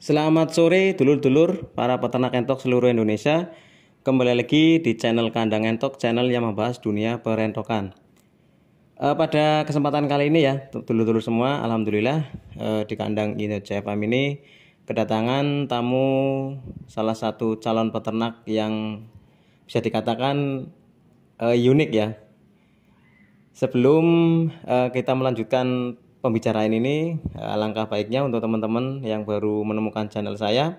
Selamat sore dulur-dulur para peternak entok seluruh Indonesia. Kembali lagi di channel Kandang Entok, channel yang membahas dunia perentokan. Pada kesempatan kali ini ya dulur-dulur semua, alhamdulillah di kandang Indonesia Farm ini kedatangan tamu salah satu calon peternak yang bisa dikatakan unik ya. Sebelum kita melanjutkan pembicaraan ini, alangkah baiknya untuk teman-teman yang baru menemukan channel saya,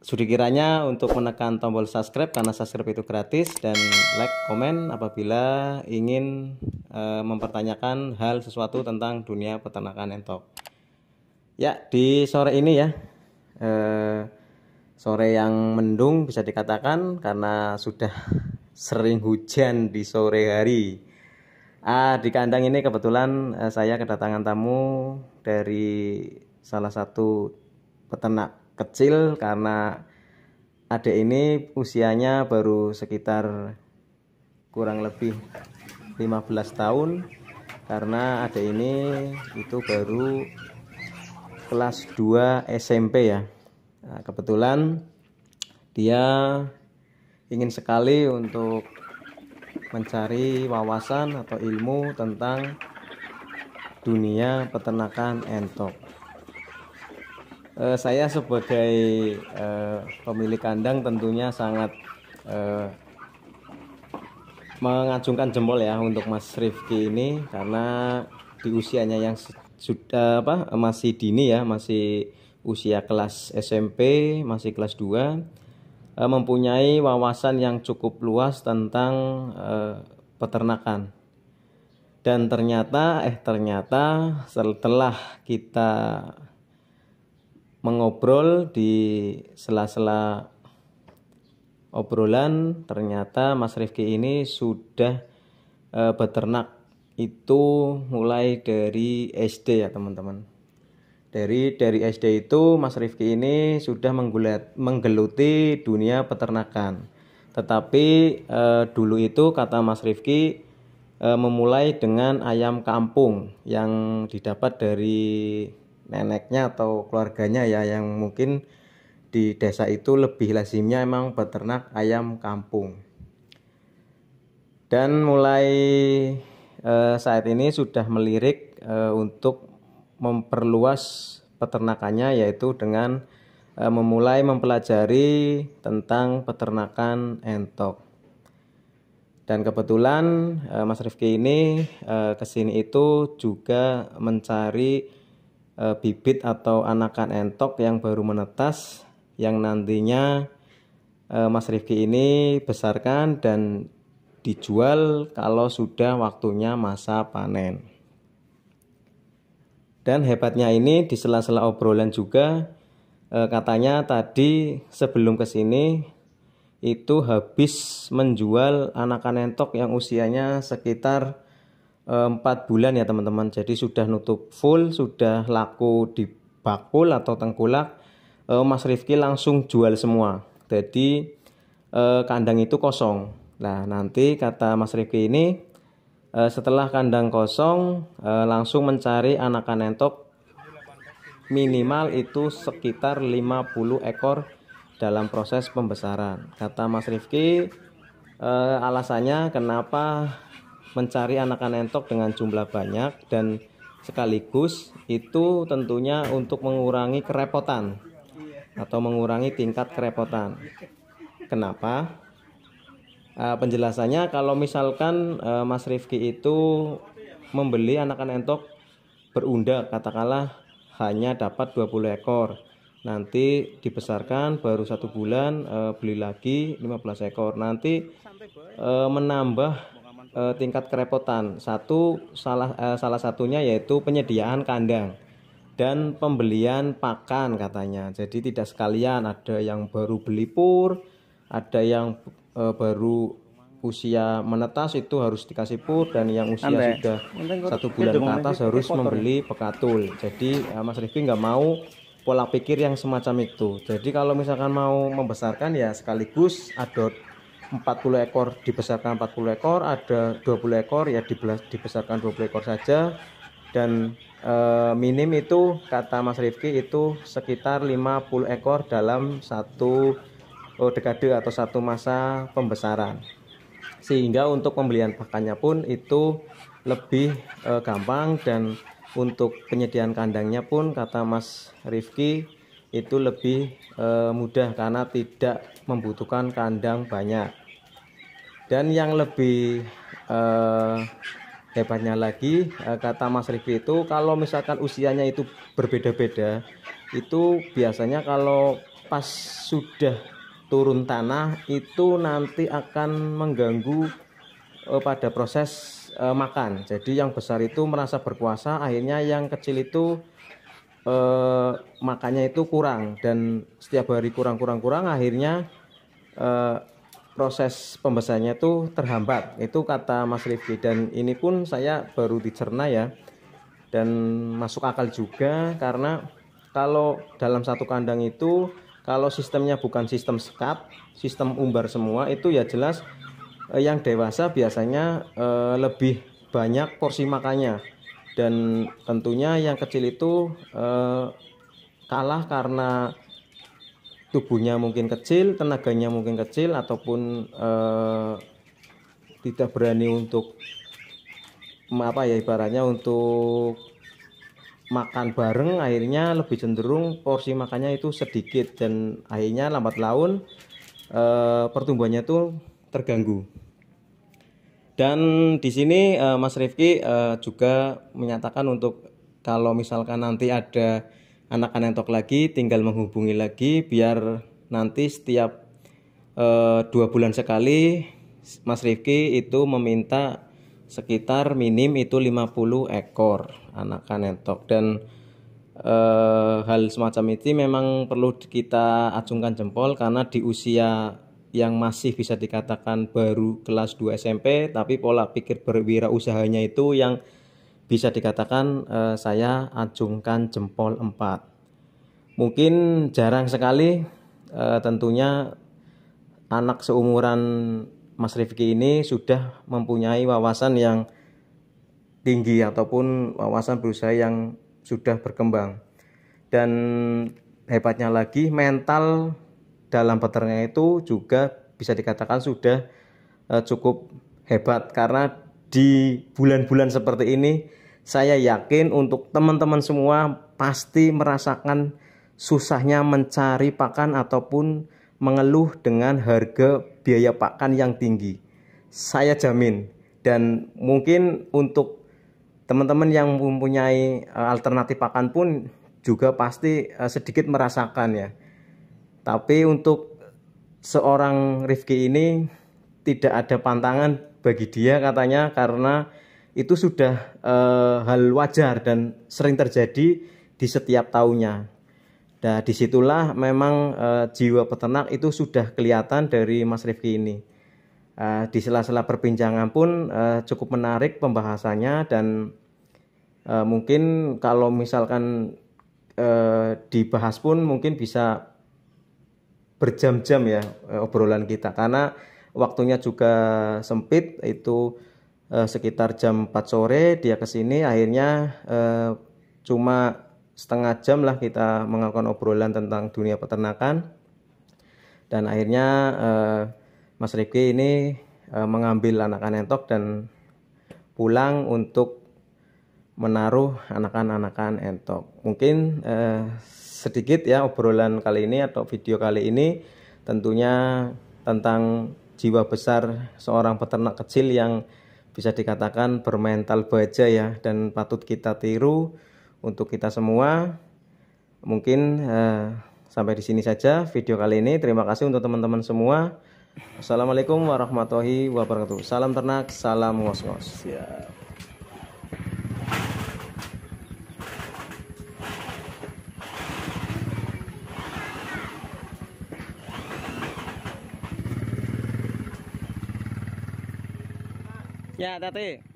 sudi kiranya untuk menekan tombol subscribe karena subscribe itu gratis, dan like, komen apabila ingin mempertanyakan hal sesuatu tentang dunia peternakan entok. Ya, di sore ini ya, sore yang mendung bisa dikatakan karena sudah sering hujan di sore hari. Di kandang ini kebetulan saya kedatangan tamu dari salah satu peternak kecil, karena adik ini usianya baru sekitar kurang lebih 15 tahun, karena adik ini itu baru kelas 2 SMP ya. Nah, kebetulan dia ingin sekali untuk mencari wawasan atau ilmu tentang dunia peternakan entok. Saya sebagai pemilik kandang tentunya sangat mengacungkan jempol ya untuk Mas Rifki ini, karena di usianya yang sudah masih dini ya, masih usia kelas SMP, masih kelas 2, mempunyai wawasan yang cukup luas tentang peternakan. Dan ternyata setelah kita mengobrol di sela-sela obrolan, ternyata Mas Rifki ini sudah beternak itu mulai dari SD ya teman-teman. Dari SD itu Mas Rifki ini sudah menggeluti dunia peternakan. Tetapi dulu itu kata Mas Rifki memulai dengan ayam kampung yang didapat dari neneknya atau keluarganya ya, yang mungkin di desa itu lebih lazimnya emang beternak ayam kampung. Dan mulai saat ini sudah melirik untuk memperluas peternakannya, yaitu dengan memulai mempelajari tentang peternakan entok. Dan kebetulan Mas Rifki ini kesini itu juga mencari bibit atau anakan entok yang baru menetas, yang nantinya Mas Rifki ini besarkan dan dijual kalau sudah waktunya masa panen. Dan hebatnya ini di sela-sela obrolan juga katanya tadi sebelum kesini itu habis menjual anakan entok yang usianya sekitar 4 bulan ya teman-teman. Jadi sudah nutup full, sudah laku di bakul atau tengkulak, Mas Rifki langsung jual semua. Jadi kandang itu kosong. Nah, nanti kata Mas Rifki ini setelah kandang kosong langsung mencari anakan entok minimal itu sekitar 50 ekor dalam proses pembesaran. Kata Mas Rifki alasannya kenapa mencari anakan entok dengan jumlah banyak dan sekaligus itu tentunya untuk mengurangi kerepotan atau mengurangi tingkat kerepotan. Kenapa? Penjelasannya kalau misalkan Mas Rifki itu membeli anakan entok berundak, katakanlah hanya dapat 20 ekor, nanti dibesarkan baru 1 bulan beli lagi 15 ekor, nanti menambah tingkat kerepotan. Salah satunya yaitu penyediaan kandang dan pembelian pakan katanya. Jadi tidak sekalian, ada yang baru beli pur, ada yang baru usia menetas itu harus dikasih pur, dan yang usia sudah 1 bulan ke atas harus membeli pekatul. Jadi Mas Rifki nggak mau pola pikir yang semacam itu. Jadi kalau misalkan mau membesarkan ya sekaligus adot 40 ekor dibesarkan 40 ekor, ada 20 ekor ya dibesarkan 20 ekor saja. Dan minim itu kata Mas Rifki itu sekitar 50 ekor dalam satu dekade atau satu masa pembesaran. Sehingga untuk pembelian pakannya pun itu lebih gampang, dan untuk penyediaan kandangnya pun kata Mas Rifki itu lebih mudah karena tidak membutuhkan kandang banyak. Dan yang lebih hebatnya lagi kata Mas Rifki itu kalau misalkan usianya itu berbeda-beda, itu biasanya kalau pas sudah turun tanah itu nanti akan mengganggu pada proses makan. Jadi yang besar itu merasa berkuasa, akhirnya yang kecil itu makannya itu kurang, dan setiap hari kurang, akhirnya proses pembesarannya itu terhambat. Itu kata Mas Rifki, dan ini pun saya baru dicerna ya, dan masuk akal juga. Karena kalau dalam satu kandang itu kalau sistemnya bukan sistem sekat, sistem umbar semua, itu ya jelas yang dewasa biasanya lebih banyak porsi makannya, dan tentunya yang kecil itu kalah karena tubuhnya mungkin kecil, tenaganya mungkin kecil, ataupun tidak berani untuk ibaratnya untuk makan bareng, akhirnya lebih cenderung porsi makannya itu sedikit, dan akhirnya lambat laun pertumbuhannya itu terganggu. Dan di sini Mas Rifki juga menyatakan untuk kalau misalkan nanti ada anakan entok lagi, tinggal menghubungi lagi, biar nanti setiap 2 bulan sekali Mas Rifki itu meminta sekitar minim itu 50 ekor anakan entok. Dan hal semacam itu memang perlu kita acungkan jempol, karena di usia yang masih bisa dikatakan baru kelas 2 SMP, tapi pola pikir berwirausahanya itu yang bisa dikatakan saya acungkan jempol 4. Mungkin jarang sekali tentunya anak seumuran Mas Rifki ini sudah mempunyai wawasan yang tinggi ataupun wawasan berusaha yang sudah berkembang. Dan hebatnya lagi, mental dalam peternak itu juga bisa dikatakan sudah cukup hebat, karena di bulan-bulan seperti ini saya yakin untuk teman-teman semua pasti merasakan susahnya mencari pakan ataupun mengeluh dengan harga biaya pakan yang tinggi. Saya jamin. Dan mungkin untuk teman-teman yang mempunyai alternatif pakan pun juga pasti sedikit merasakan ya. Tapi untuk seorang Rifki ini tidak ada pantangan bagi dia katanya, karena itu sudah hal wajar dan sering terjadi di setiap tahunnya. Nah, disitulah memang jiwa peternak itu sudah kelihatan dari Mas Rifki ini. Di sela-sela perbincangan pun cukup menarik pembahasannya, dan mungkin kalau misalkan dibahas pun mungkin bisa berjam-jam ya obrolan kita, karena waktunya juga sempit. Itu sekitar jam 4 sore dia kesini, akhirnya cuma setengah jam lah kita melakukan obrolan tentang dunia peternakan. Dan akhirnya Mas Rifki ini mengambil anakan entok dan pulang untuk menaruh anakan entok. Mungkin sedikit ya obrolan kali ini atau video kali ini, tentunya tentang jiwa besar seorang peternak kecil yang bisa dikatakan bermental baja ya, dan patut kita tiru untuk kita semua. Mungkin sampai di sini saja video kali ini. Terima kasih untuk teman-teman semua. Assalamualaikum warahmatullahi wabarakatuh. Salam ternak, salam ngos-ngos. Siap. Ya, Tati.